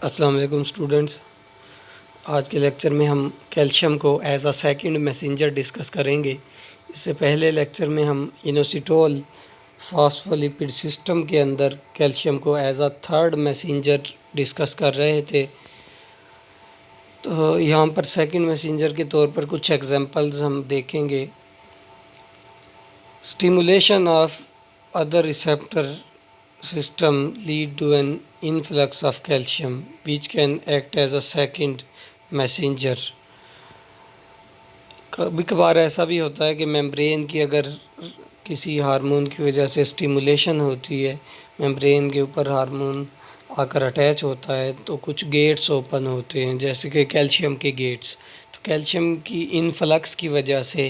السلام علیکم اسٹوڈنٹس، آج کے لیکچر میں ہم کیلشیم کو as a second messenger discuss کریں گے۔ اس سے پہلے لیکچر میں ہم انوسیٹول فاسفولیپڈ سسٹم کے اندر کیلشیم کو as a third messenger discuss کر رہے تھے، تو یہاں پر سیکنڈ میسنجر کے طور پر کچھ ایگزامپلز ہم دیکھیں گے۔ Stimulation of other receptor system lead to an influx of calcium which can act as a second messenger۔ کبھی کبھار ایسا بھی ہوتا ہے کہ میمبرین کی اگر کسی ہارمون کی وجہ سے اسٹیمولیشن ہوتی ہے، میمبرین کے اوپر ہارمون آ کر اٹیچ ہوتا ہے تو کچھ گیٹس اوپن ہوتے ہیں، جیسے کہ کیلشیم کے گیٹس۔ تو کیلشیم کی انفلکس کی وجہ سے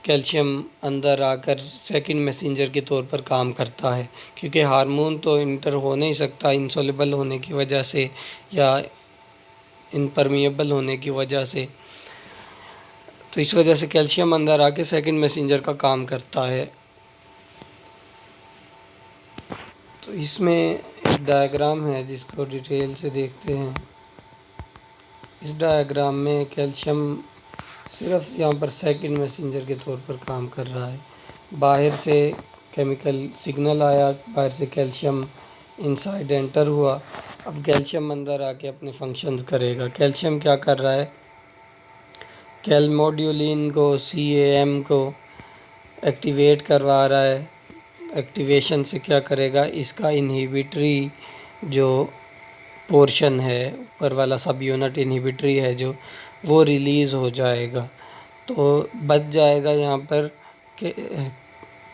کیلشیم اندر آ کر سیکنڈ میسنجر کے طور پر کام کرتا ہے، کیونکہ ہارمون تو انٹر ہو نہیں سکتا انسولوبل ہونے کی وجہ سے یا انپرمیبل ہونے کی وجہ سے، تو اس وجہ سے کیلشیم اندر آ کے سیکنڈ میسنجر کا کام کرتا ہے۔ تو اس میں ایک ڈائیگرام ہے جس کو ڈیٹیل سے دیکھتے ہیں۔ اس ڈائیگرام میں کیلشیم صرف یہاں پر سیکنڈ میسنجر کے طور پر کام کر رہا ہے۔ باہر سے کیمیکل سگنل آیا، باہر سے کیلشیم انسائڈ انٹر ہوا، اب کیلشیم اندر آ کے اپنے فنکشنز کرے گا۔ کیلشیم کیا کر رہا ہے؟ کیلموڈیولین کو CAM کو ایکٹیویٹ کروا رہا ہے۔ ایکٹیویشن سے کیا کرے گا؟ اس کا انہیبیٹری جو پورشن ہے، اوپر والا سب یونٹ انہیبیٹری ہے جو، وہ ریلیز ہو جائے گا، تو بچ جائے گا یہاں پر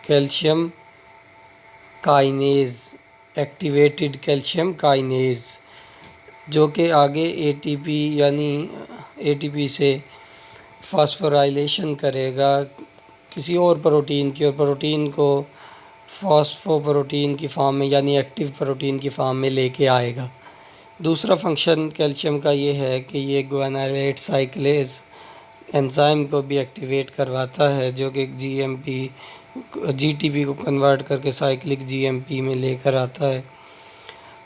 calcium kinase, activated calcium kinase, جو کہ آگے ATP یعنی ATP سے فاسفورائلیشن کرے گا کسی اور پروٹین کی، اور پروٹین کو فاسفو پروٹین کی فارم میں یعنی ایکٹیو پروٹین کی فارم میں لے کے آئے گا۔ دوسرا فنکشن کیلشیم کا یہ ہے کہ یہ گوانائلیٹ سائیکلیز انزائم کو بھی ایکٹیویٹ کرواتا ہے، جو کہ GTP کو کنورٹ کر کے سائیکلک GMP میں لے کر آتا ہے۔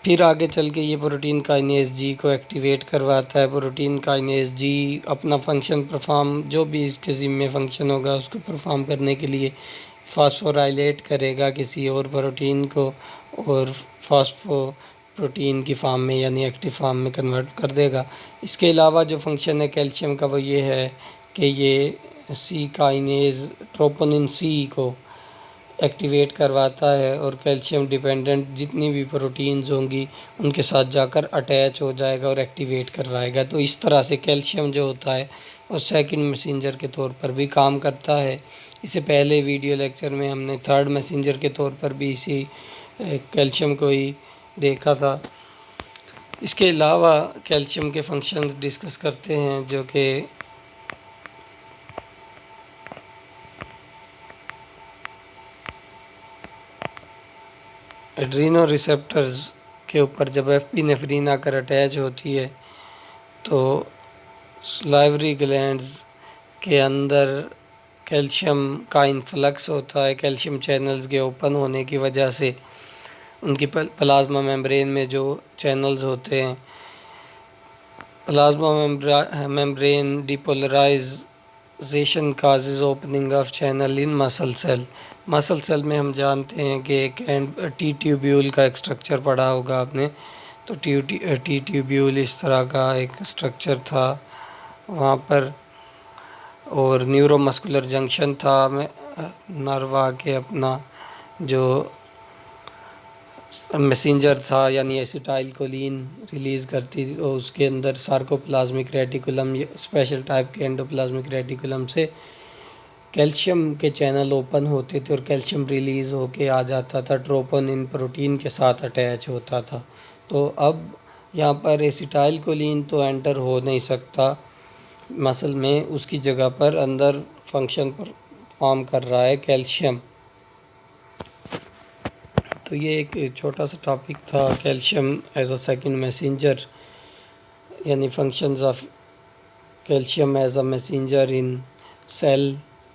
پھر آگے چل کے یہ پروٹین کائنیز G کو ایکٹیویٹ کرواتا ہے۔ پروٹین کائنیز G اپنا فنکشن پرفارم، جو بھی اس کے ذمے فنکشن ہوگا اس کو پرفارم کرنے کے لیے فاسفورائلیٹ کرے گا کسی اور پروٹین کو، اور فاسفو پروٹین کی فارم میں یعنی ایکٹیو فارم میں کنورٹ کر دے گا۔ اس کے علاوہ جو فنکشن ہے کیلشیم کا وہ یہ ہے کہ یہ C کائنیز ٹروپونین C کو ایکٹیویٹ کرواتا ہے، اور کیلشیم ڈیپینڈنٹ جتنی بھی پروٹینز ہوں گی ان کے ساتھ جا کر اٹیچ ہو جائے گا اور ایکٹیویٹ کروائے گا۔ تو اس طرح سے کیلشیم جو ہوتا ہے وہ سیکنڈ میسنجر کے طور پر بھی کام کرتا ہے۔ اس سے پہلے ویڈیو لیکچر میں ہم نے تھرڈ میسنجر کے طور پر بھی اسی کیلشیم کو ہی دیکھا تھا۔ اس کے علاوہ کیلشیم کے فنکشنز ڈسکس کرتے ہیں، جو کہ ایڈرینو ریسیپٹرز کے اوپر جب ایپینیفرین آ کر اٹیچ ہوتی ہے تو سلائیوری گلینڈز کے اندر کیلشیم کا انفلکس ہوتا ہے۔ کیلشیم چینلز کے اوپن ہونے کی وجہ سے ان کی پلازما میمبرین میں جو چینلز ہوتے ہیں، plasma membrane depolarization causes opening of channel in muscle cell. مسل سیل میں ہم جانتے ہیں کہ ایک ٹی ٹیوبیول کا ایک سٹرکچر پڑھا ہوگا آپ نے، تو ٹی ٹیوبیول اس طرح کا ایک سٹرکچر تھا وہاں پر، اور نیورو مسکولر جنکشن تھا، نرو آ کے اپنا جو میسنجر تھا یعنی ایسیٹائل کولین ریلیز کرتی تھی، اور اس کے اندر سارکوپلازمک ریٹیکولم اسپیشل ٹائپ کے انڈوپلازمک ریٹیکولم سے کیلشیم کے چینل اوپن ہوتے تھے اور کیلشیم ریلیز ہو کے آ جاتا تھا، ٹروپونین پروٹین کے ساتھ اٹیچ ہوتا تھا۔ تو اب یہاں پر ایسیٹائل کولین تو انٹر ہو نہیں سکتا مسل میں، اس کی جگہ پر اندر فنکشن پرفارم کر رہا ہے کیلشیم۔ تو یہ ایک چھوٹا سا ٹاپک تھا calcium as a second messenger, یعنی functions of calcium as a messenger in cell.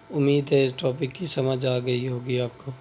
امید ہے اس ٹاپک کی سمجھ آ گئی ہوگی آپ کو۔